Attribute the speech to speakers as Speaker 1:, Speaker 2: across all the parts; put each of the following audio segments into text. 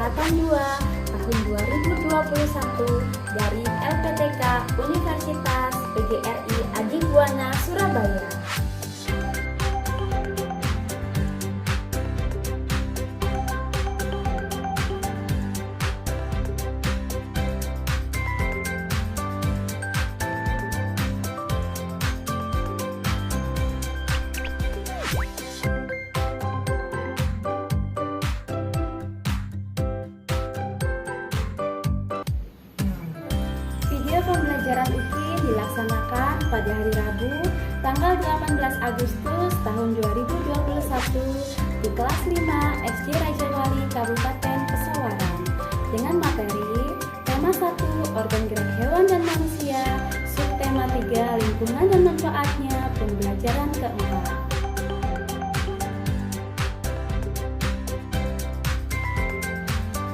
Speaker 1: Angkatan 2 tahun 2021 dari LPTK Universitas PGRI Adi Buana, Surabaya. Video pembelajaran UKIN dilaksanakan pada hari Rabu, tanggal 18 Agustus tahun 2021 di kelas 5 SD Raja Wali Kabupaten Pesawaran dengan materi tema 1 organ gerak hewan dan manusia, subtema 3 lingkungan dan manfaatnya, pembelajaran keempat.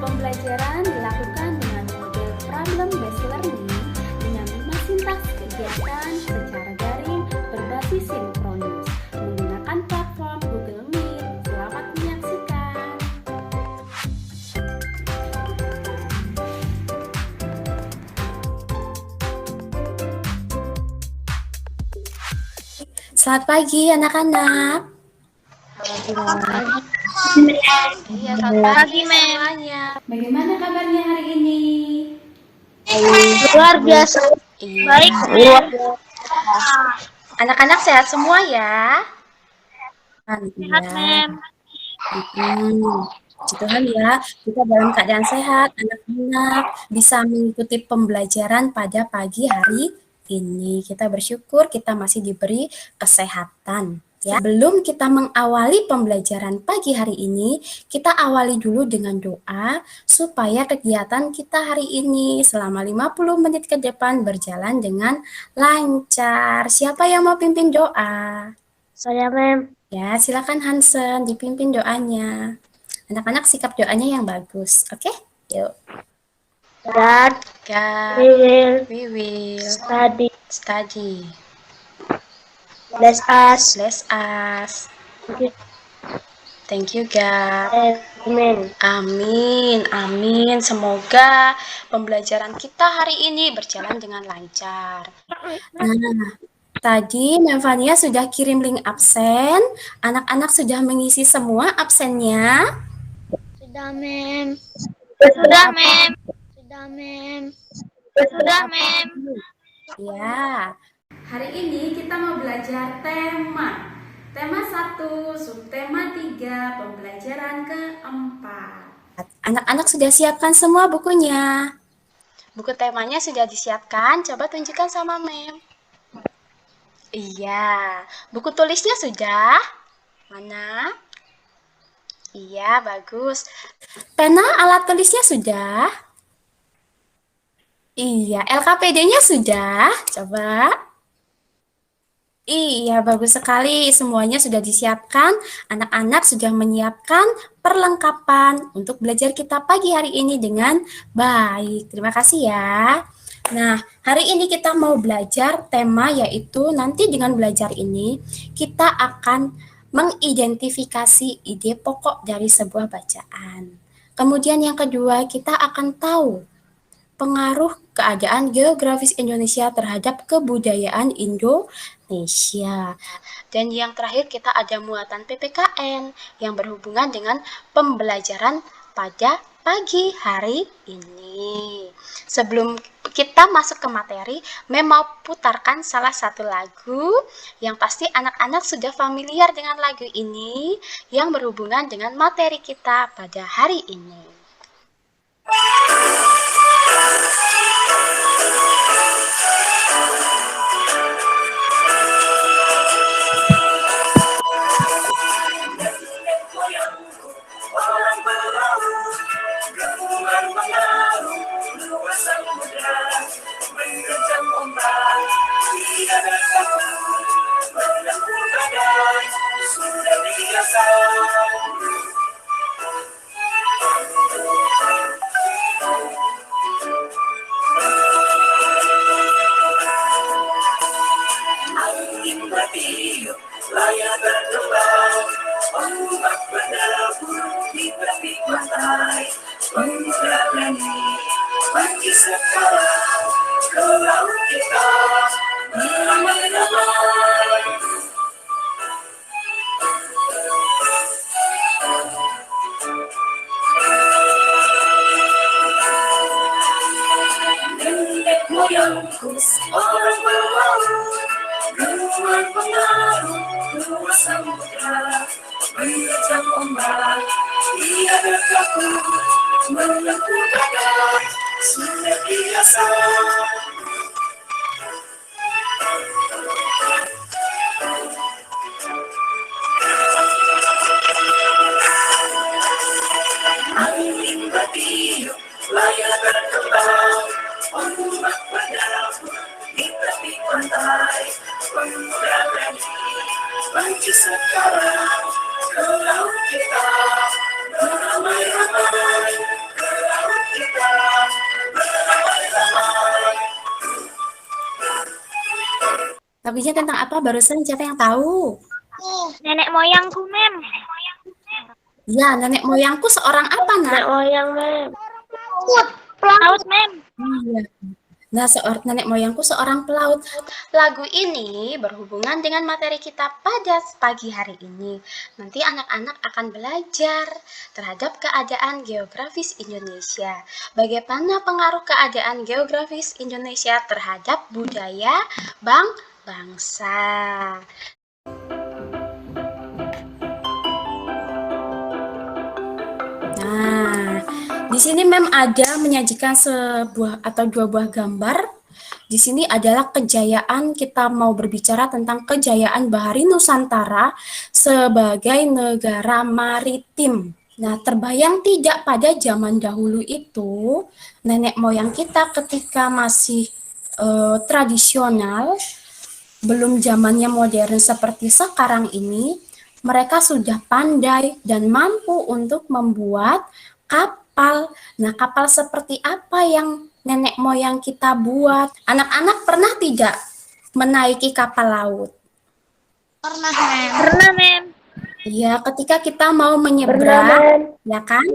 Speaker 1: Pembelajaran dilakukan dengan model problem based learning dengan 5 sintaks kegiatan secara daring berbasis sinkronus menggunakan platform Google Meet. Selamat menyaksikan. Selamat pagi anak-anak.
Speaker 2: Iya, selamat pagi, semuanya.
Speaker 1: Bagaimana kabarnya hari ini?
Speaker 2: Luar biasa.
Speaker 1: Iya.
Speaker 2: Baik, anak-anak sehat semua ya.
Speaker 1: Sehat, Mem. Puji Tuhan ya, kita dalam keadaan sehat, anak-anak bisa mengikuti pembelajaran pada pagi hari ini. Kita bersyukur kita masih diberi kesehatan. Ya. Sebelum kita mengawali pembelajaran pagi hari ini, kita awali dulu dengan doa supaya kegiatan kita hari ini selama 50 menit ke depan berjalan dengan lancar. Siapa yang mau pimpin doa?
Speaker 2: Saya, Mem.
Speaker 1: Ya, silakan Hansen dipimpin doanya. Anak-anak sikap doanya yang bagus. Oke? Yuk.
Speaker 2: God, we will study. Bless us. Thank you, God. Amin. Semoga pembelajaran kita hari ini berjalan dengan lancar. Nah, tadi Mevania sudah kirim link absen. Anak-anak sudah mengisi semua absennya. Sudah, Mem.
Speaker 1: Ya. Hari ini kita mau belajar tema 1, subtema 3, pembelajaran keempat. Anak-anak sudah siapkan semua bukunya? Buku temanya sudah disiapkan, coba tunjukkan sama Mem. Iya, buku tulisnya sudah? Mana? Iya, bagus. Pena alat tulisnya sudah? Iya, LKPD-nya sudah? Coba. Iya, bagus sekali. Semuanya sudah disiapkan. Anak-anak sudah menyiapkan perlengkapan untuk belajar kita pagi hari ini dengan baik. Terima kasih ya. Nah, hari ini kita mau belajar tema yaitu nanti dengan belajar ini kita akan mengidentifikasi ide pokok dari sebuah bacaan. Kemudian yang kedua, kita akan tahu pengaruh keadaan geografis Indonesia terhadap kebudayaan Indonesia. Dan yang terakhir kita ada muatan PPKN yang berhubungan dengan pembelajaran pada pagi hari ini. Sebelum kita masuk ke materi, Mem mau putarkan salah satu lagu yang pasti anak-anak sudah familiar dengan lagu ini yang berhubungan dengan materi kita pada hari ini.
Speaker 3: Layar berkembang, ombak berdebur di tepi pantai. Berani pergi sekarang ke laut kita beramai-ramai. Nenek moyangku seorang pelaut, keluar pengaruh luas samudra, menerjang ombak, tiada takut, menempuh badai, sudah biasa. Angin bertiup, layar berkembang, ombak berdampur di tepi pantai. Pemuda berani maju sekarang ke laut kita beramai-ramai, ke laut kita beramai-ramai.
Speaker 1: Lagunya tentang apa barusan? Siapa yang tahu?
Speaker 4: Nenek moyangku, Mem.
Speaker 1: Ya, nenek moyangku seorang apa, Nak?
Speaker 4: Nenek moyang, Mem. Pelaut, Mem.
Speaker 1: Iya. Nah, nenek moyangku seorang pelaut.
Speaker 2: Lagu ini berhubungan dengan materi kita pada pagi hari ini. Nanti anak-anak akan belajar terhadap keadaan geografis Indonesia. Bagaimana pengaruh keadaan geografis Indonesia terhadap budaya bangsa.
Speaker 1: Nah, di sini Mem ada menyajikan sebuah atau dua buah gambar. Di sini adalah kejayaan, kita mau berbicara tentang kejayaan Bahari Nusantara sebagai negara maritim. Nah, terbayang tidak pada zaman dahulu itu, nenek moyang kita ketika masih tradisional, belum zamannya modern seperti sekarang ini, mereka sudah pandai dan mampu untuk membuat kapal. Nah, kapal seperti apa yang nenek moyang kita buat? Anak-anak pernah tidak menaiki kapal laut?
Speaker 4: Pernah, Mem. Pernah, Mem.
Speaker 1: Iya, ketika kita mau menyeberang, ya kan?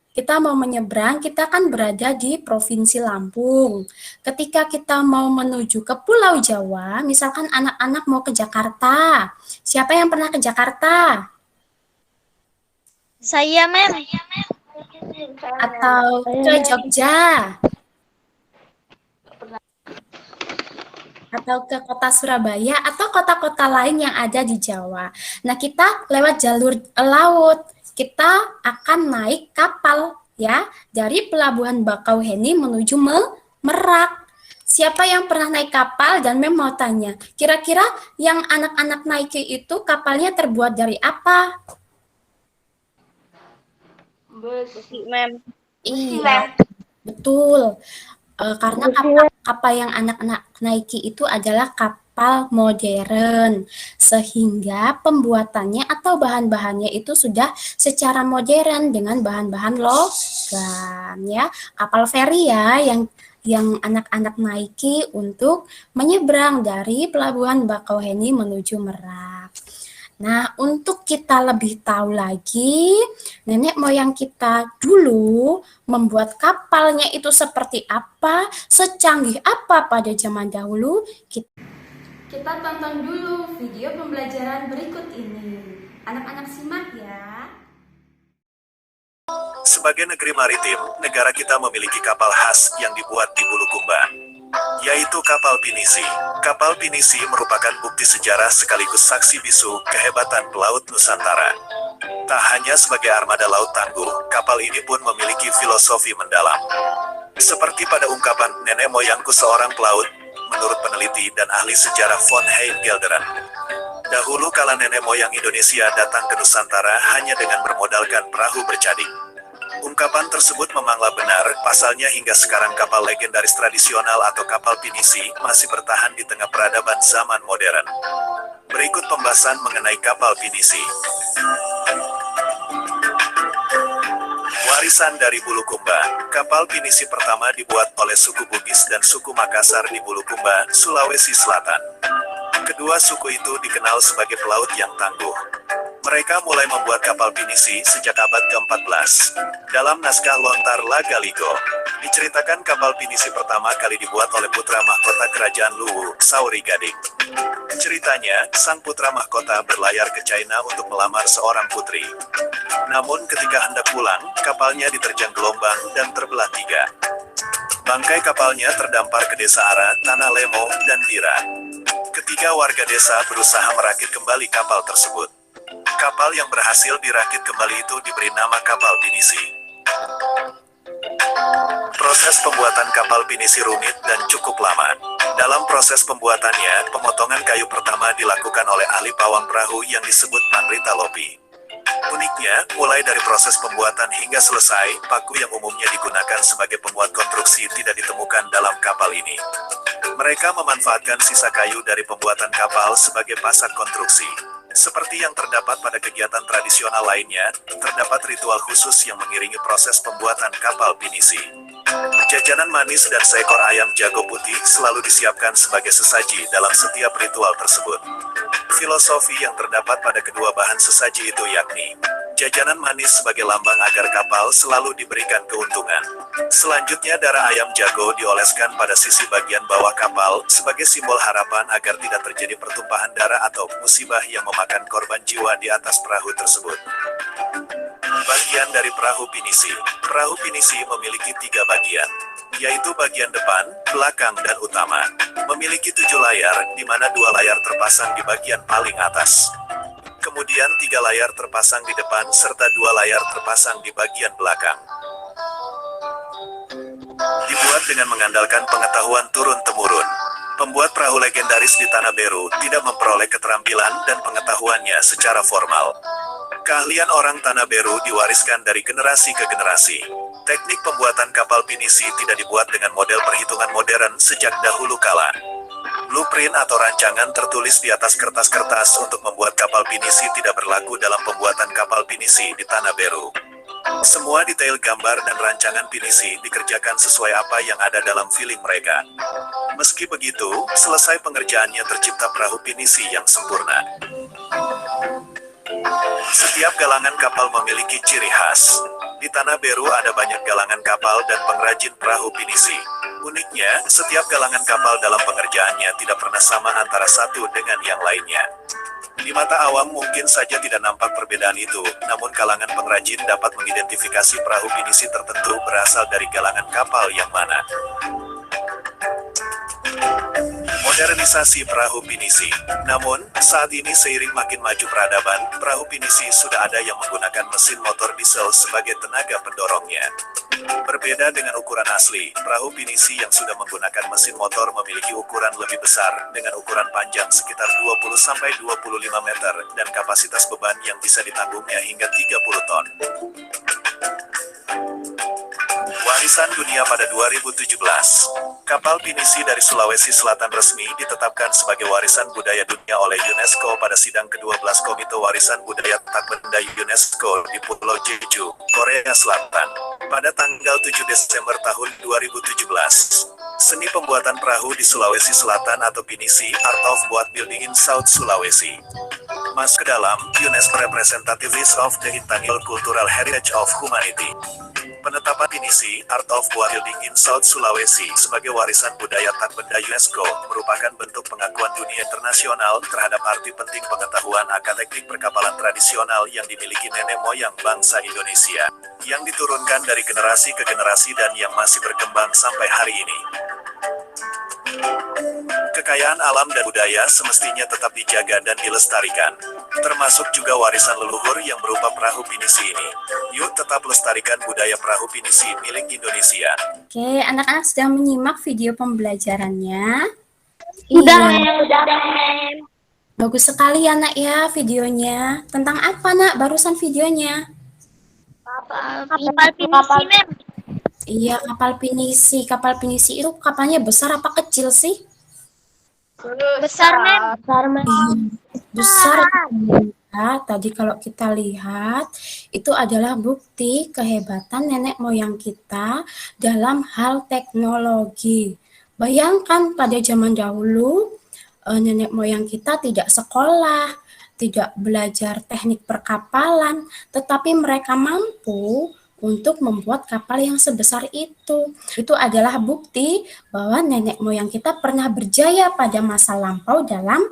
Speaker 1: Kita mau menyeberang, kita kan berada di Provinsi Lampung. Ketika kita mau menuju ke Pulau Jawa, misalkan anak-anak mau ke Jakarta. Siapa yang pernah ke Jakarta?
Speaker 4: Saya, Mem.
Speaker 1: Atau ke Jogja? Atau ke kota Surabaya atau kota-kota lain yang ada di Jawa. Nah, kita lewat jalur laut, kita akan naik kapal ya dari Pelabuhan Bakauheni menuju Merak. Siapa yang pernah naik kapal dan Mem mau tanya, kira-kira yang anak-anak naiki itu kapalnya terbuat dari apa?
Speaker 4: Besi, Mem.
Speaker 1: Iya, betul. Karena kapal yang anak-anak naiki itu adalah kapal modern, sehingga pembuatannya atau bahan-bahannya itu sudah secara modern dengan bahan-bahan logam ya. Kapal feri ya yang anak-anak naiki untuk menyeberang dari Pelabuhan Bakauheni menuju Merak. Nah, untuk kita lebih tahu lagi, nenek moyang kita dulu membuat kapalnya itu seperti apa, secanggih apa pada zaman dahulu. Kita tonton dulu video pembelajaran berikut ini. Anak-anak simak ya.
Speaker 5: Sebagai negeri maritim, negara kita memiliki kapal khas yang dibuat di Bulukumba, yaitu kapal pinisi. Kapal pinisi merupakan bukti sejarah sekaligus saksi bisu kehebatan pelaut Nusantara. Tak hanya sebagai armada laut tangguh, kapal ini pun memiliki filosofi mendalam. Seperti pada ungkapan nenek moyangku seorang pelaut, menurut peneliti dan ahli sejarah von Heijgelderen. Dahulu kala nenek moyang Indonesia datang ke Nusantara hanya dengan bermodalkan perahu bercading. Ungkapan tersebut memanglah benar, pasalnya hingga sekarang kapal legendaris tradisional atau kapal pinisi masih bertahan di tengah peradaban zaman modern. Berikut pembahasan mengenai kapal pinisi. Warisan dari Bulukumba. Kapal pinisi pertama dibuat oleh suku Bugis dan suku Makassar di Bulukumba, Sulawesi Selatan. Kedua suku itu dikenal sebagai pelaut yang tangguh. Mereka mulai membuat kapal pinisi sejak abad ke-14. Dalam naskah Lontar La Galigo, diceritakan kapal pinisi pertama kali dibuat oleh putra mahkota kerajaan Luwu, Sauri Gading. Ceritanya, sang putra mahkota berlayar ke China untuk melamar seorang putri. Namun ketika hendak pulang, kapalnya diterjang gelombang dan terbelah 3. Bangkai kapalnya terdampar ke desa Ara, Tanah Lemo, dan Bira. Ketiga warga desa berusaha merakit kembali kapal tersebut. Kapal yang berhasil dirakit kembali itu diberi nama kapal pinisi. Proses pembuatan kapal pinisi rumit dan cukup lama. Dalam proses pembuatannya, pemotongan kayu pertama dilakukan oleh ahli pawang perahu yang disebut Panrita Lopi. Uniknya, mulai dari proses pembuatan hingga selesai, paku yang umumnya digunakan sebagai pemuat konstruksi tidak ditemukan dalam kapal ini. Mereka memanfaatkan sisa kayu dari pembuatan kapal sebagai pasak konstruksi. Seperti yang terdapat pada kegiatan tradisional lainnya, terdapat ritual khusus yang mengiringi proses pembuatan kapal pinisi. Jajanan manis dan seekor ayam jago putih selalu disiapkan sebagai sesaji dalam setiap ritual tersebut. Filosofi yang terdapat pada kedua bahan sesaji itu yakni, jajanan manis sebagai lambang agar kapal selalu diberikan keuntungan. Selanjutnya darah ayam jago dioleskan pada sisi bagian bawah kapal sebagai simbol harapan agar tidak terjadi pertumpahan darah atau musibah yang memakan korban jiwa di atas perahu tersebut. Bagian dari perahu pinisi. Perahu pinisi memiliki 3 bagian, yaitu bagian depan, belakang, dan utama. Memiliki 7 layar, di mana 2 layar terpasang di bagian paling atas. Kemudian 3 layar terpasang di depan, serta 2 layar terpasang di bagian belakang. Dibuat dengan mengandalkan pengetahuan turun-temurun. Pembuat perahu legendaris di Tanah Beru tidak memperoleh keterampilan dan pengetahuannya secara formal. Keahlian orang Tanah Beru diwariskan dari generasi ke generasi. Teknik pembuatan kapal pinisi tidak dibuat dengan model perhitungan modern sejak dahulu kala. Blueprint atau rancangan tertulis di atas kertas-kertas untuk membuat kapal pinisi tidak berlaku dalam pembuatan kapal pinisi di Tanah Beru. Semua detail gambar dan rancangan pinisi dikerjakan sesuai apa yang ada dalam feeling mereka. Meski begitu, selesai pengerjaannya tercipta perahu pinisi yang sempurna. Setiap galangan kapal memiliki ciri khas. Di Tanah Beru ada banyak galangan kapal dan pengrajin perahu pinisi. Uniknya, setiap galangan kapal dalam pengerjaannya tidak pernah sama antara satu dengan yang lainnya. Di mata awam mungkin saja tidak nampak perbedaan itu, namun kalangan pengrajin dapat mengidentifikasi perahu pinisi tertentu berasal dari galangan kapal yang mana. Modernisasi perahu pinisi. Namun, saat ini seiring makin maju peradaban, perahu pinisi sudah ada yang menggunakan mesin motor diesel sebagai tenaga pendorongnya. Berbeda dengan ukuran asli, perahu pinisi yang sudah menggunakan mesin motor memiliki ukuran lebih besar, dengan ukuran panjang sekitar 20-25 meter, dan kapasitas beban yang bisa ditanggungnya hingga 30 ton. Warisan Dunia pada 2017. Kapal pinisi dari Sulawesi Selatan resmi ditetapkan sebagai warisan budaya dunia oleh UNESCO pada sidang ke-12 Komite Warisan Budaya Tak Benda UNESCO di Pulau Jeju, Korea Selatan, pada tanggal 7 Desember tahun 2017. Seni pembuatan perahu di Sulawesi Selatan atau pinisi, Art of Boat Building in South Sulawesi. Masuk ke dalam UNESCO Representative List of the Intangible Cultural Heritage of Humanity. Penetapan pinisi, Art of Boat Building in South Sulawesi sebagai warisan budaya tak benda UNESCO merupakan bentuk pengakuan dunia internasional terhadap arti penting pengetahuan akan teknik perkapalan tradisional yang dimiliki nenek moyang bangsa Indonesia, yang diturunkan dari generasi ke generasi dan yang masih berkembang sampai hari ini. Kekayaan alam dan budaya semestinya tetap dijaga dan dilestarikan, termasuk juga warisan leluhur yang berupa perahu pinisi ini. Yuk tetap lestarikan budaya perahu pinisi milik Indonesia.
Speaker 1: Oke, anak-anak sudah menyimak video pembelajarannya?
Speaker 4: Udah,
Speaker 1: Iya,
Speaker 4: Mem.
Speaker 1: bagus sekali ya nak ya videonya. Tentang apa nak barusan videonya?
Speaker 4: Kapal pinisi, Mem.
Speaker 1: Iya, kapal pinisi. Kapal pinisi itu kapalnya besar apa kecil sih?
Speaker 4: Besar, Mem.
Speaker 1: Besar. Ya, tadi kalau kita lihat, itu adalah bukti kehebatan nenek moyang kita dalam hal teknologi. Bayangkan pada zaman dahulu, nenek moyang kita tidak sekolah, tidak belajar teknik perkapalan, tetapi mereka mampu untuk membuat kapal yang sebesar itu. Itu adalah bukti bahwa nenek moyang kita pernah berjaya pada masa lampau dalam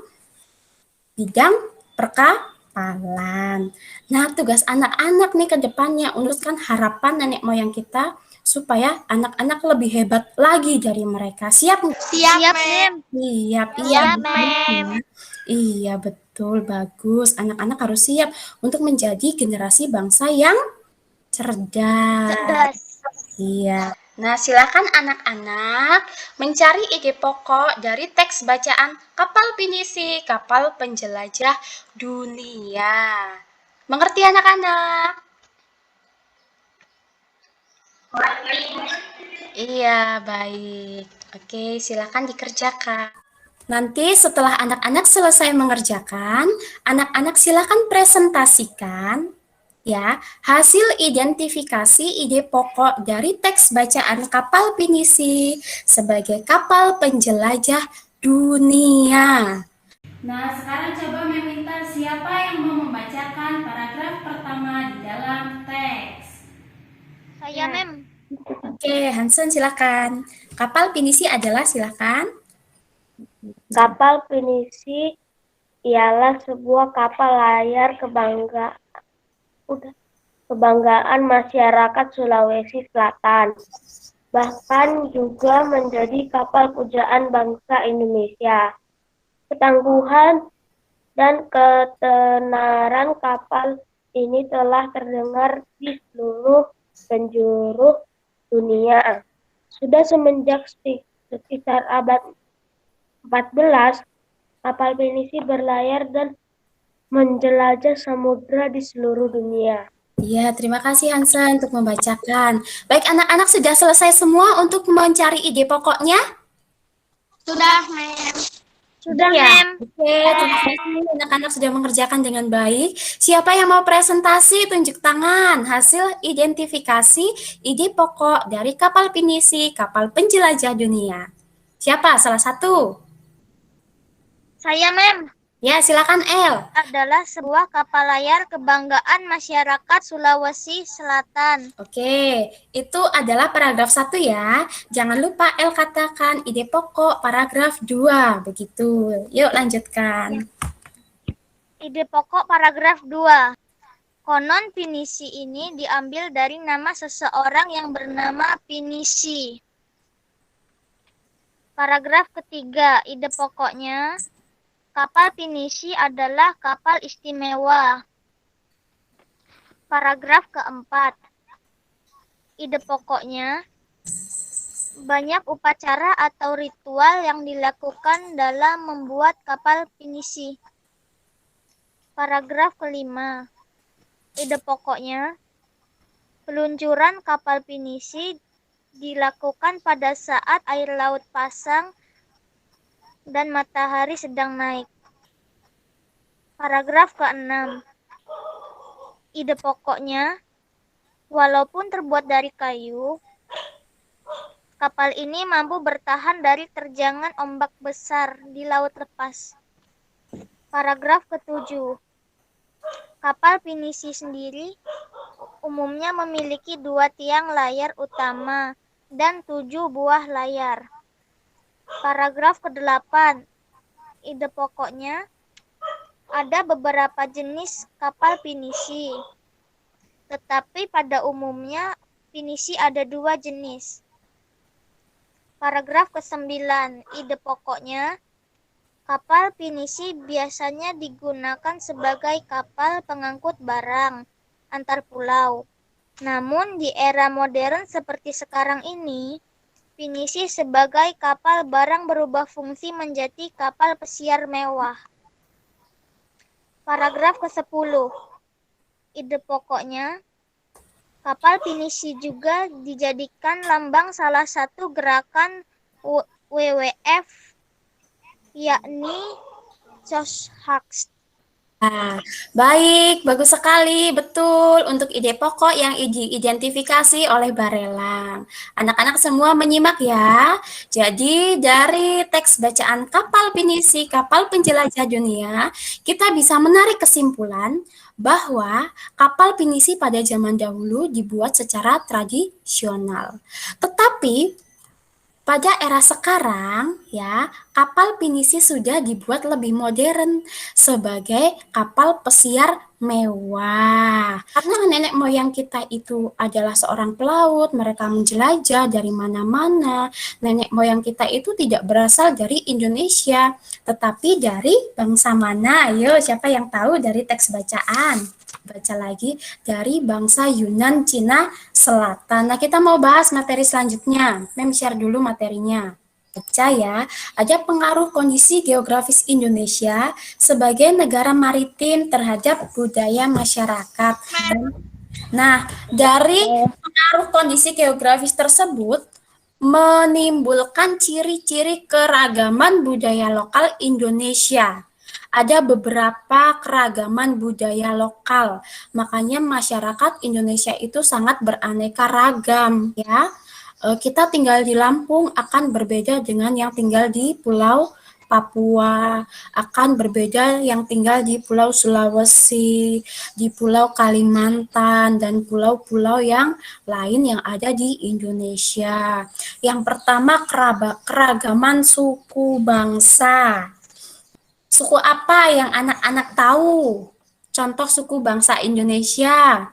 Speaker 1: bidang perkapalan. Nah, tugas anak-anak nih ke depannya meneruskan harapan nenek moyang kita supaya anak-anak lebih hebat lagi dari mereka. Siap nggak?
Speaker 4: Siap, Mem.
Speaker 1: Siap,
Speaker 4: Siap,
Speaker 1: bagus
Speaker 4: Mem.
Speaker 1: ya. Iya, betul, bagus. Anak-anak harus siap untuk menjadi generasi bangsa yang cerdas.
Speaker 4: Cerdas.
Speaker 1: Iya.
Speaker 2: Nah, silakan anak-anak mencari ide pokok dari teks bacaan Kapal Pinisi, Kapal Penjelajah Dunia. Mengerti anak-anak? Iya, baik. Oke, silakan dikerjakan.
Speaker 1: Nanti setelah anak-anak selesai mengerjakan, anak-anak silakan presentasikan ya hasil identifikasi ide pokok dari teks bacaan Kapal Pinisi sebagai kapal penjelajah dunia. Nah, sekarang coba meminta siapa yang mau membacakan paragraf pertama di dalam teks.
Speaker 4: Saya, Mem.
Speaker 1: Oke, Hansen silakan. Kapal Pinisi adalah silakan.
Speaker 6: Kapal Pinisi ialah sebuah kapal layar kebanggaan masyarakat Sulawesi Selatan. Bahkan juga menjadi kapal pujaan bangsa Indonesia. Ketangguhan dan ketenaran kapal ini telah terdengar di seluruh penjuru dunia. Sudah semenjak sekitar abad 14, kapal Pinisi berlayar dan menjelajah samudra di seluruh dunia.
Speaker 1: Iya, terima kasih Hansen untuk membacakan. Baik, anak-anak sudah selesai semua untuk mencari ide pokoknya?
Speaker 4: Sudah, Mem.
Speaker 6: Sudah
Speaker 1: Ya.
Speaker 6: Mem.
Speaker 1: Oke, terima kasih anak-anak sudah mengerjakan dengan baik. Siapa yang mau presentasi, tunjuk tangan. Hasil identifikasi ide pokok dari kapal Pinisi, kapal penjelajah dunia. Siapa? Salah satu.
Speaker 4: Saya, Mem.
Speaker 1: Ya, silakan El.
Speaker 4: Adalah sebuah kapal layar kebanggaan masyarakat Sulawesi Selatan.
Speaker 1: Oke, itu adalah paragraf 1 ya. Jangan lupa El katakan ide pokok paragraf 2. Begitu. Yuk lanjutkan.
Speaker 4: Ide pokok paragraf 2. Konon Pinisi ini diambil dari nama seseorang yang bernama Pinisi. Paragraf ketiga, ide pokoknya, kapal Pinisi adalah kapal istimewa. Paragraf keempat, ide pokoknya, banyak upacara atau ritual yang dilakukan dalam membuat kapal Pinisi. Paragraf kelima, ide pokoknya, peluncuran kapal Pinisi dilakukan pada saat air laut pasang dan matahari sedang naik. Paragraf ke-6. Ide pokoknya, walaupun terbuat dari kayu, kapal ini mampu bertahan dari terjangan ombak besar di laut lepas. Paragraf ke-7. Kapal Pinisi sendiri umumnya memiliki 2 tiang layar utama dan 7 buah layar. Paragraf ke-8. Ide pokoknya, ada beberapa jenis kapal Pinisi, tetapi pada umumnya Pinisi ada 2 jenis. Paragraf ke-9. Ide pokoknya, kapal Pinisi biasanya digunakan sebagai kapal pengangkut barang antar pulau. Namun di era modern seperti sekarang ini, Pinisi sebagai kapal barang berubah fungsi menjadi kapal pesiar mewah. Paragraf ke-10. Ide pokoknya, kapal Pinisi juga dijadikan lambang salah satu gerakan WWF, yakni Cosshack.
Speaker 1: Nah, baik, bagus sekali, betul untuk ide pokok yang diidentifikasi oleh Barelang. Anak-anak semua menyimak ya. Jadi dari teks bacaan Kapal Pinisi, Kapal Penjelajah Dunia, kita bisa menarik kesimpulan bahwa kapal pinisi pada zaman dahulu dibuat secara tradisional. Tetapi pada era sekarang, ya, kapal pinisi sudah dibuat lebih modern sebagai kapal pesiar mewah. Karena nenek moyang kita itu adalah seorang pelaut, mereka menjelajah dari mana-mana. Nenek moyang kita itu tidak berasal dari Indonesia, tetapi dari bangsa mana? Ayo, siapa yang tahu dari teks bacaan? Baca lagi, dari bangsa Yunan, Cina Selatan. Nah, kita mau bahas materi selanjutnya. Mem share dulu materinya. Baca ya, ada pengaruh kondisi geografis Indonesia sebagai negara maritim terhadap budaya masyarakat. Nah, dari pengaruh kondisi geografis tersebut menimbulkan ciri-ciri keragaman budaya lokal Indonesia. Ada beberapa keragaman budaya lokal, makanya masyarakat Indonesia itu sangat beraneka ragam ya. Kita tinggal di Lampung akan berbeda dengan yang tinggal di Pulau Papua, akan berbeda yang tinggal di Pulau Sulawesi, di Pulau Kalimantan, dan pulau-pulau yang lain yang ada di Indonesia. Yang pertama, keragaman suku bangsa. Suku apa yang anak-anak tahu? Contoh suku bangsa Indonesia.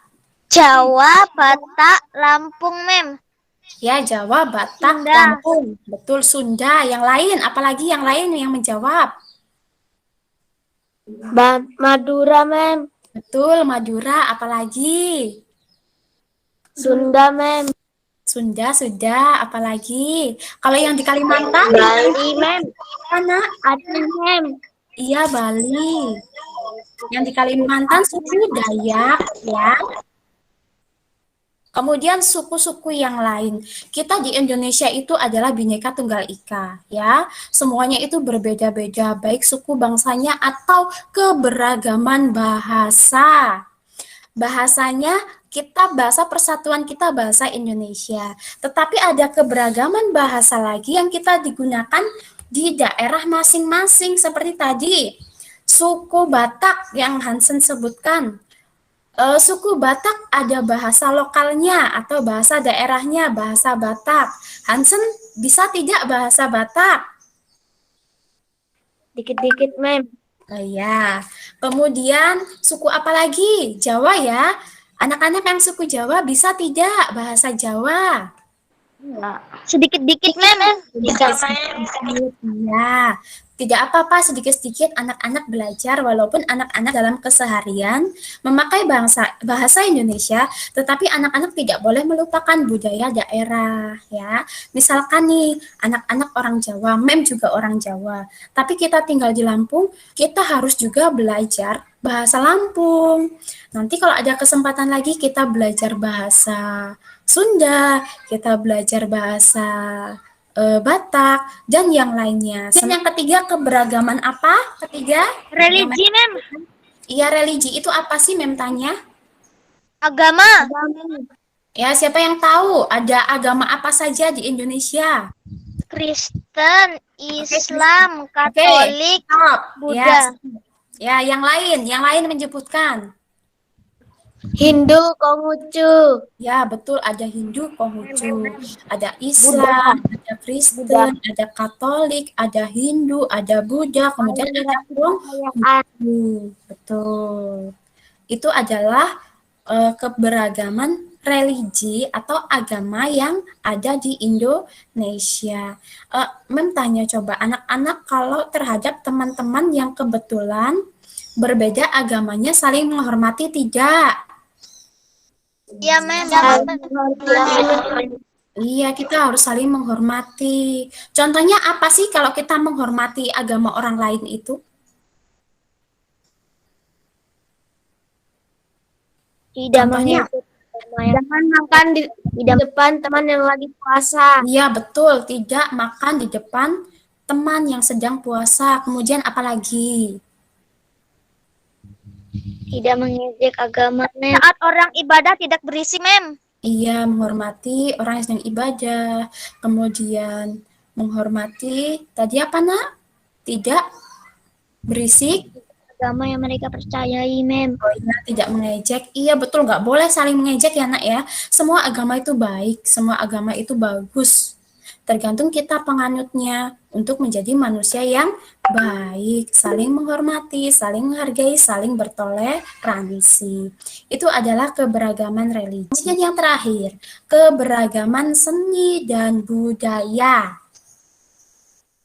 Speaker 4: Jawa, Batak, Lampung, Mem.
Speaker 1: Ya, Jawa, Batak,
Speaker 4: Sunda.
Speaker 1: Lampung. Betul, Sunda. Yang lain, apalagi yang lain yang menjawab?
Speaker 6: Madura, Mem.
Speaker 1: Betul, Madura, apalagi?
Speaker 6: Sunda, Mem.
Speaker 1: Sunda sudah, apalagi? Kalau yang di Kalimantan?
Speaker 6: Bali, Mem.
Speaker 1: Mana?
Speaker 6: Aceh, Mem.
Speaker 1: Iya, Bali. Yang di Kalimantan suku Dayak, ya. Kemudian suku-suku yang lain. Kita di Indonesia itu adalah Bhinneka Tunggal Ika, ya. Semuanya itu berbeda-beda, baik suku bangsanya atau keberagaman bahasa. Bahasanya bahasa persatuan kita bahasa Indonesia. Tetapi ada keberagaman bahasa lagi yang kita digunakan di daerah masing-masing seperti tadi. Suku Batak yang Hansen sebutkan. Suku Batak ada bahasa lokalnya atau bahasa daerahnya, bahasa Batak. Hansen bisa tidak bahasa Batak?
Speaker 6: Dikit-dikit, Mem.
Speaker 1: Iya. Kemudian suku apa lagi? Jawa ya. Anak-anak yang suku Jawa bisa tidak bahasa Jawa?
Speaker 4: Sedikit-dikit, Mem.
Speaker 1: Bisa, ya. Tidak apa-apa, sedikit-sedikit anak-anak belajar, walaupun anak-anak dalam keseharian memakai bahasa Indonesia, tetapi anak-anak tidak boleh melupakan budaya daerah, ya. Misalkan nih, anak-anak orang Jawa, Mem juga orang Jawa, tapi kita tinggal di Lampung, kita harus juga belajar bahasa Lampung. Nanti kalau ada kesempatan lagi, kita belajar bahasa Sunda, kita belajar bahasa Batak, dan yang lainnya. Dan yang ketiga, keberagaman apa? Ketiga?
Speaker 4: Religi, Mem.
Speaker 1: Iya, religi itu apa sih, Mem tanya?
Speaker 4: Agama.
Speaker 1: Ya, siapa yang tahu ada agama apa saja di Indonesia?
Speaker 4: Kristen, Islam, Katolik,
Speaker 1: Stop.
Speaker 4: Buddha.
Speaker 1: Ya, yang lain menyebutkan.
Speaker 6: Hindu, Konghucu.
Speaker 1: Ya, betul, ada Hindu, Konghucu, ada Islam, ada Kristen, ada Katolik, ada Hindu, ada Buddha, kemudian ada Konghucu. Betul. Itu adalah keberagaman religi atau agama yang ada di Indonesia. Mem tanya coba anak-anak kalau terhadap teman-teman yang kebetulan berbeda agamanya saling menghormati tidak?
Speaker 4: Iya, Mem.
Speaker 1: Iya, kita harus saling menghormati. Contohnya apa sih kalau kita menghormati agama orang lain itu?
Speaker 6: Tidak mengikut. Jangan makan di depan teman yang lagi puasa.
Speaker 1: Iya, betul. Tidak makan di depan teman yang sedang puasa. Kemudian apa lagi?
Speaker 6: Tidak mengejek agama, Mem.
Speaker 4: Saat orang ibadah tidak berisik, Mem.
Speaker 1: Iya, menghormati orang yang sedang ibadah. Kemudian menghormati, tadi apa nak? Tidak berisik.
Speaker 6: Agama yang mereka percayai, Mem.
Speaker 1: Oh iya, tidak mengejek. Iya betul, nggak boleh saling mengejek ya nak ya. Semua agama itu baik, semua agama itu bagus. Tergantung kita penganutnya untuk menjadi manusia yang baik, saling menghormati, saling menghargai, saling bertoleransi. Itu adalah keberagaman religi. Kemudian yang terakhir, keberagaman seni dan budaya.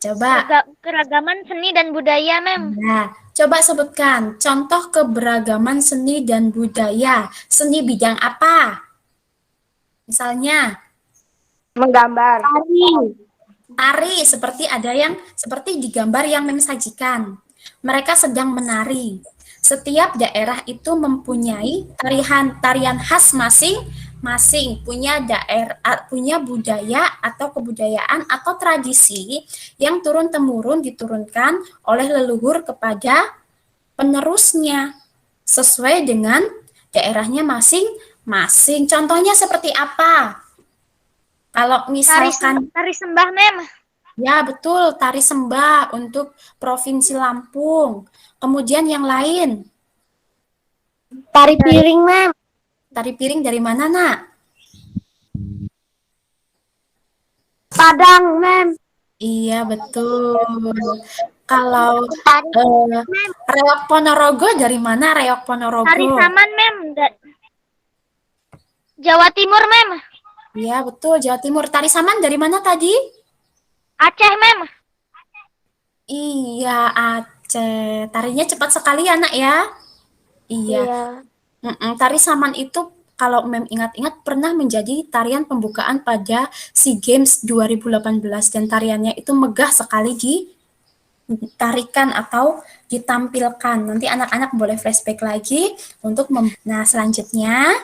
Speaker 1: Coba.
Speaker 4: Keragaman seni dan budaya, Mem.
Speaker 1: Nah, coba sebutkan contoh keberagaman seni dan budaya. Seni bidang apa? Misalnya,
Speaker 6: Menggambar.
Speaker 1: tari seperti ada yang seperti di gambar yang mensajikan. Mereka sedang menari. Setiap daerah itu mempunyai tarian khas masing-masing, punya budaya atau kebudayaan atau tradisi yang turun-temurun diturunkan oleh leluhur kepada penerusnya sesuai dengan daerahnya masing-masing. Contohnya seperti apa? Kalau misalkan
Speaker 4: Tari sembah, Mem.
Speaker 1: ya betul, tari sembah untuk Provinsi Lampung. Kemudian yang lain,
Speaker 6: Tari piring, Mem.
Speaker 1: tari piring dari mana nak?
Speaker 6: Padang, Mem.
Speaker 1: Iya betul. Kalau reok Ponorogo dari mana reok Ponorogo?
Speaker 4: Tari saman, Mem. Jawa Timur, Mem.
Speaker 1: Iya betul, Jawa Timur. Tari saman dari mana tadi?
Speaker 4: Aceh, Mem.
Speaker 1: Iya Aceh. Tarinya cepat sekali ya nak ya. Iya. Tari saman itu kalau Mem ingat-ingat pernah menjadi tarian pembukaan pada SEA Games 2018 dan tariannya itu megah sekali ditarikan atau ditampilkan. Nanti anak-anak boleh flashback lagi untuk Nah, selanjutnya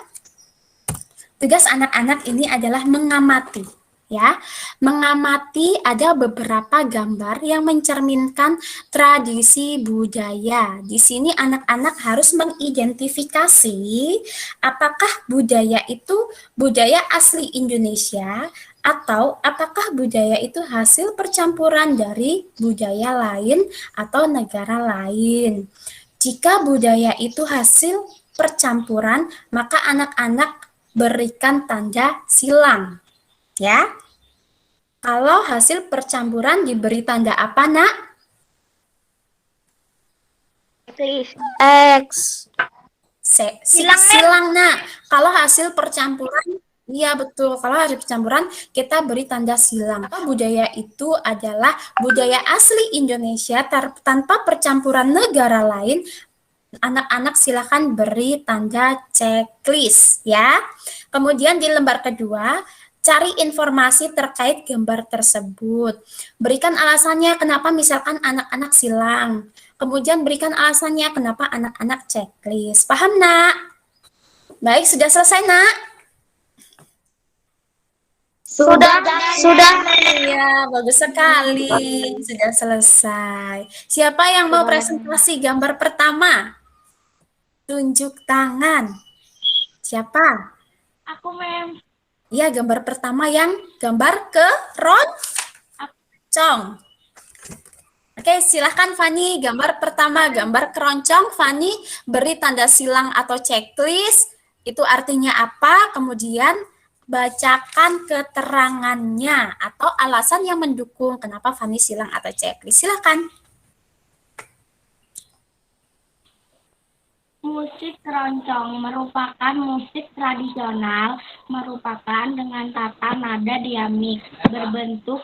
Speaker 1: tugas anak-anak ini adalah mengamati. Ya, mengamati ada beberapa gambar yang mencerminkan tradisi budaya. Di sini anak-anak harus mengidentifikasi apakah budaya itu budaya asli Indonesia atau apakah budaya itu hasil percampuran dari budaya lain atau negara lain. Jika budaya itu hasil percampuran, maka anak-anak berikan tanda silang. Ya, kalau hasil percampuran diberi tanda apa, nak?
Speaker 6: X.
Speaker 1: Silang, nak. Kalau hasil percampuran, iya betul. Kalau hasil percampuran, kita beri tanda silang. Budaya itu adalah budaya asli Indonesia tanpa percampuran negara lain. Anak-anak silakan beri tanda checklist, ya. Kemudian di lembar kedua, cari informasi terkait gambar tersebut. Berikan alasannya kenapa misalkan anak-anak silang. Kemudian berikan alasannya kenapa anak-anak checklist. Paham, nak? Baik, sudah selesai, nak?
Speaker 6: Sudah.
Speaker 1: Iya, bagus sekali. Sudah selesai. Siapa yang mau presentasi gambar pertama? Tunjuk tangan. Siapa?
Speaker 4: Aku, Mem.
Speaker 1: Ya, gambar pertama yang gambar keroncong. Oke, silahkan Fani. Gambar pertama, gambar keroncong. Fani beri tanda silang atau checklist. Itu artinya apa? Kemudian bacakan keterangannya atau alasan yang mendukung kenapa Fani silang atau checklist. Silahkan.
Speaker 7: Musik keroncong merupakan musik tradisional dengan tata nada diamik berbentuk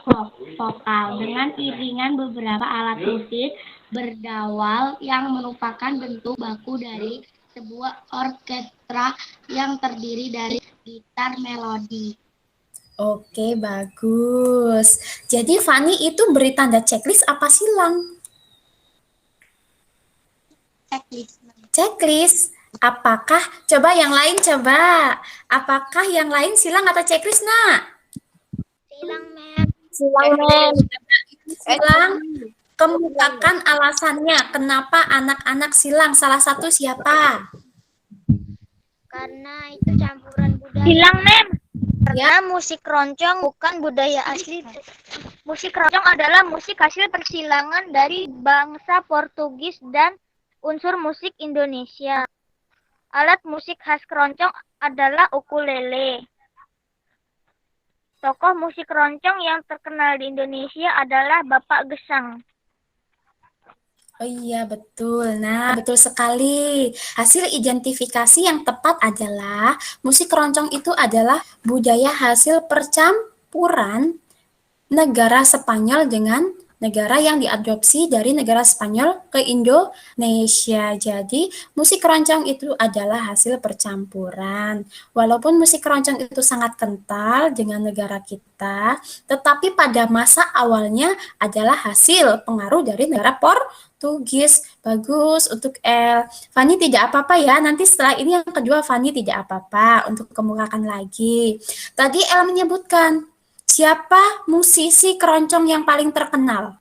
Speaker 7: vokal dengan iringan beberapa alat musik berdawal yang merupakan bentuk baku dari sebuah orkestra yang terdiri dari gitar melodi.
Speaker 1: Oke, bagus. Jadi Fani itu beri tanda checklist apa silang? Checklist. Apakah, coba yang lain coba. Apakah yang lain silang atau checklist, nak?
Speaker 4: Silang, Mem.
Speaker 1: Silang. Kemukakan alasannya kenapa anak-anak silang. Salah satu siapa?
Speaker 4: Karena itu campuran budaya.
Speaker 7: Silang, Mem.
Speaker 4: Karena musik keroncong bukan budaya asli. Musik keroncong adalah musik hasil persilangan dari bangsa Portugis dan unsur musik Indonesia. Alat musik khas keroncong adalah ukulele. Tokoh musik keroncong yang terkenal di Indonesia adalah Bapak Gesang.
Speaker 1: Oh iya, betul. Nah, betul sekali. Hasil identifikasi yang tepat adalah musik keroncong itu adalah budaya hasil percampuran negara Spanyol dengan negara yang diadopsi dari negara Spanyol ke Indonesia. Jadi, musik keroncong itu adalah hasil percampuran. Walaupun musik keroncong itu sangat kental dengan negara kita, tetapi pada masa awalnya adalah hasil pengaruh dari negara Portugis. Bagus untuk L. Fani tidak apa-apa ya. Nanti setelah ini yang kedua Fani tidak apa-apa untuk kemukakan lagi. Tadi L menyebutkan siapa musisi keroncong yang paling terkenal?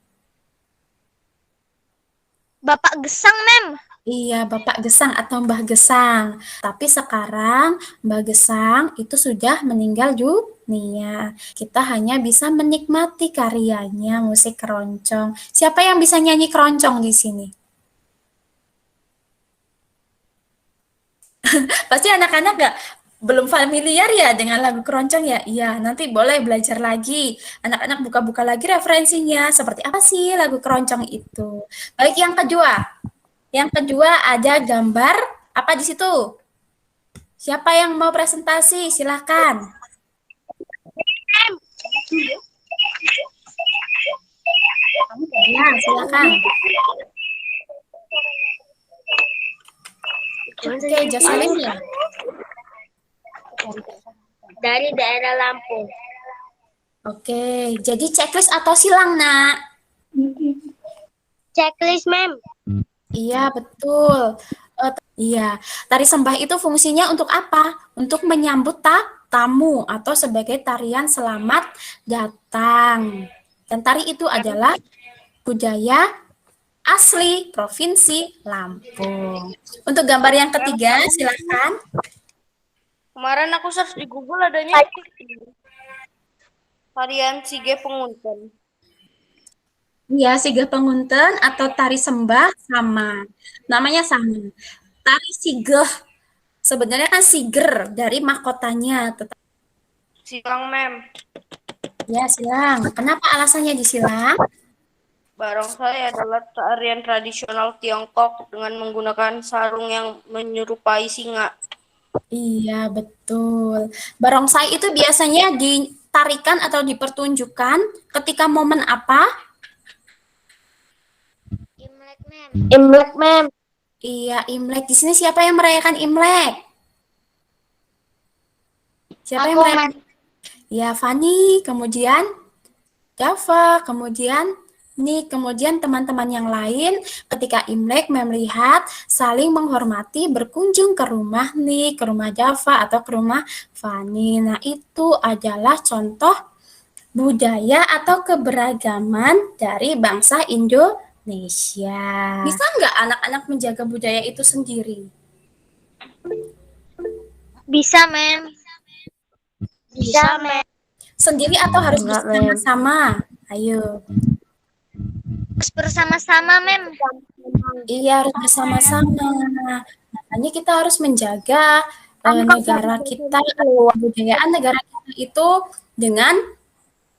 Speaker 4: Bapak Gesang, Mem.
Speaker 1: Iya, Bapak Gesang atau Mbah Gesang. Tapi sekarang Mbah Gesang itu sudah meninggal dunia. Kita hanya bisa menikmati karyanya musik keroncong. Siapa yang bisa nyanyi keroncong di sini? Pasti anak-anak belum familiar ya dengan lagu keroncong ya? Iya, nanti boleh belajar lagi. Anak-anak buka-buka lagi referensinya. Seperti apa sih lagu keroncong itu? Baik, yang kedua. Yang kedua ada gambar apa di situ? Siapa yang mau presentasi? Silahkan. Ya, silakan. Oke, Jocelyn ya.
Speaker 6: Dari daerah Lampung.
Speaker 1: Oke, jadi checklist atau silang, Nak?
Speaker 6: Checklist, Mem.
Speaker 1: Iya, betul. Iya, tari sembah itu fungsinya untuk apa? Untuk menyambut tamu atau sebagai tarian selamat datang. Dan tari itu adalah budaya asli Provinsi Lampung. Untuk gambar yang ketiga, silakan.
Speaker 6: Kemarin aku search di Google adanya varian Sige Pengunten.
Speaker 1: Iya, Sige Pengunten atau tari sembah sama. Namanya sama. Tari Sige. Sebenarnya kan siger dari mahkotanya.
Speaker 6: Silang, Mem.
Speaker 1: Ya, silang. Kenapa alasannya disilang?
Speaker 6: Barongsai adalah tarian tradisional Tiongkok dengan menggunakan sarung yang menyerupai singa.
Speaker 1: Iya, betul. Barongsai itu biasanya ditarikan atau dipertunjukkan ketika momen apa?
Speaker 4: Imlek, Mem.
Speaker 6: Imlek, Mem.
Speaker 1: Iya, Imlek. Di sini siapa yang merayakan Imlek? Siapa yang merayakan? Ya, Fani, kemudian Dava, kemudian Nik, kemudian teman-teman yang lain ketika Imlek melihat saling menghormati berkunjung ke rumah Nik, ke rumah Dava atau ke rumah Fani. Nah, itu adalah contoh budaya atau keberagaman dari bangsa Indonesia. Bisa nggak anak-anak menjaga budaya itu sendiri?
Speaker 4: Bisa, Mem.
Speaker 6: Bisa, Mem.
Speaker 1: Sendiri atau harus bersama-sama? Ayo.
Speaker 4: Harus bersama-sama, Mem.
Speaker 1: Iya, harus bersama-sama. Makanya kita harus menjaga negara kita, kebudayaan negara kita itu dengan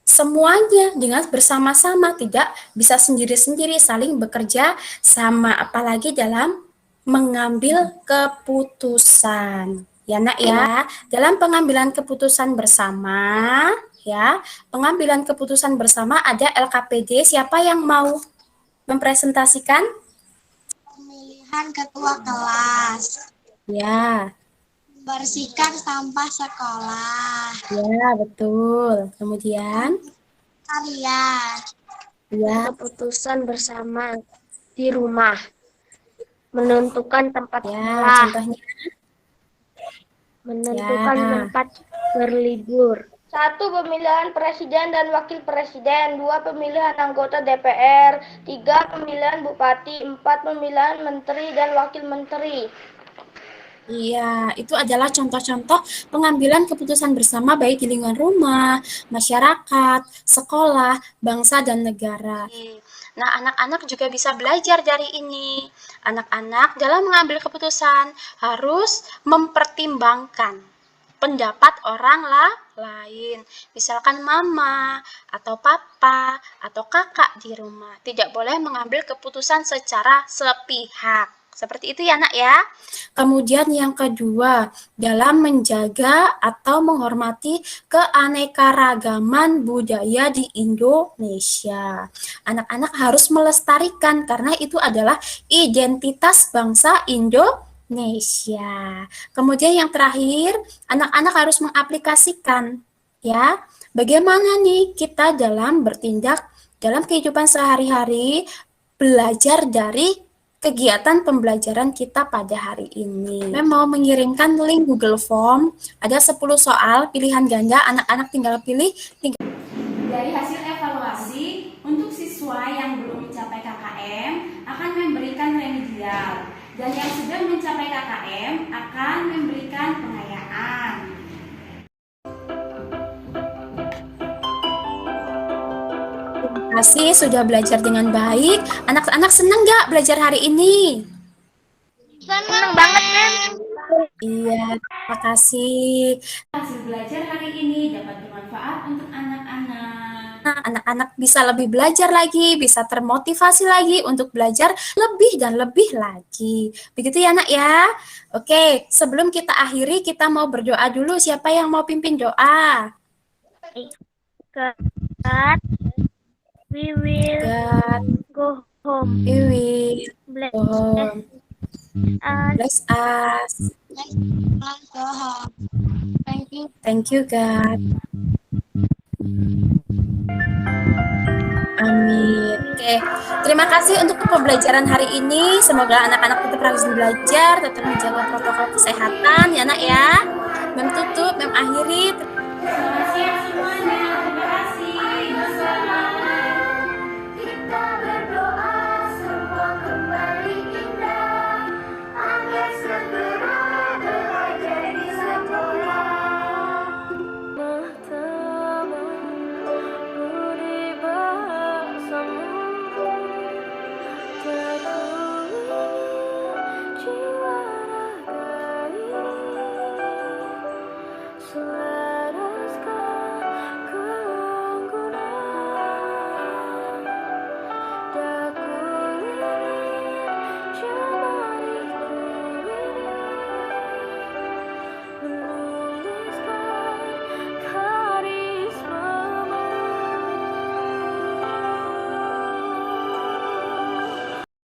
Speaker 1: semuanya, dengan bersama-sama, tidak bisa sendiri-sendiri, saling bekerja sama, apalagi dalam mengambil keputusan. Ya, Nak ya, dalam pengambilan keputusan bersama, ya, pengambilan keputusan bersama ada LKPD. Siapa yang mau mempresentasikan?
Speaker 8: Pemilihan ketua kelas.
Speaker 1: Ya.
Speaker 8: Bersihkan sampah sekolah.
Speaker 1: Ya, betul. Kemudian?
Speaker 8: Karya.
Speaker 1: Ya.
Speaker 6: Keputusan bersama di rumah. Menentukan tempat
Speaker 1: Ya,
Speaker 6: sekolah.
Speaker 1: contohnya?
Speaker 6: Menentukan
Speaker 1: Ya.
Speaker 6: tempat berlibur. 1. Pemilihan presiden dan wakil presiden. 2. Pemilihan anggota DPR. 3. Pemilihan bupati. 4. Pemilihan menteri dan wakil menteri.
Speaker 1: Iya, itu adalah contoh-contoh pengambilan keputusan bersama baik di lingkungan rumah, masyarakat, sekolah, bangsa, dan negara.
Speaker 2: Nah, anak-anak juga bisa belajar dari ini. Anak-anak dalam mengambil keputusan harus mempertimbangkan pendapat orang lain. Misalkan mama, atau papa, atau kakak di rumah. Tidak boleh mengambil keputusan secara sepihak. Seperti itu ya, Nak ya.
Speaker 1: Kemudian yang kedua, dalam menjaga atau menghormati keanekaragaman budaya di Indonesia. Anak-anak harus melestarikan karena itu adalah identitas bangsa Indonesia. Kemudian yang terakhir, anak-anak harus mengaplikasikan ya. Bagaimana nih kita dalam bertindak dalam kehidupan sehari-hari, belajar dari kegiatan pembelajaran kita pada hari ini. Saya mau mengirimkan link Google Form, ada 10 soal pilihan ganda, anak-anak tinggal pilih. Dari hasil evaluasi, untuk siswa yang belum mencapai KKM akan memberikan remedial, dan yang sudah mencapai KKM akan memberikan pengayaan. Terima kasih sudah belajar dengan baik. Anak-anak senang nggak belajar hari ini?
Speaker 4: Senang banget, Mem.
Speaker 1: Iya, terima kasih. Hasil belajar hari ini dapat bermanfaat untuk anak-anak. Anak-anak bisa lebih belajar lagi, bisa termotivasi lagi untuk belajar lebih dan lebih lagi. Begitu ya, Nak ya? Oke, sebelum kita akhiri, kita mau berdoa dulu. Siapa yang mau pimpin doa?
Speaker 4: God, we will
Speaker 1: God,
Speaker 4: go home.
Speaker 1: we will
Speaker 4: Bless
Speaker 1: go home.
Speaker 4: us.
Speaker 1: Bless us.
Speaker 8: Let's go home. Thank you.
Speaker 1: Thank you, God. Amin. Oke, terima kasih untuk pembelajaran hari ini. Semoga anak-anak tetap rajin belajar, tetap menjaga protokol kesehatan, ya Nak ya. Mem tutup, Mem akhiri. Selamat siang.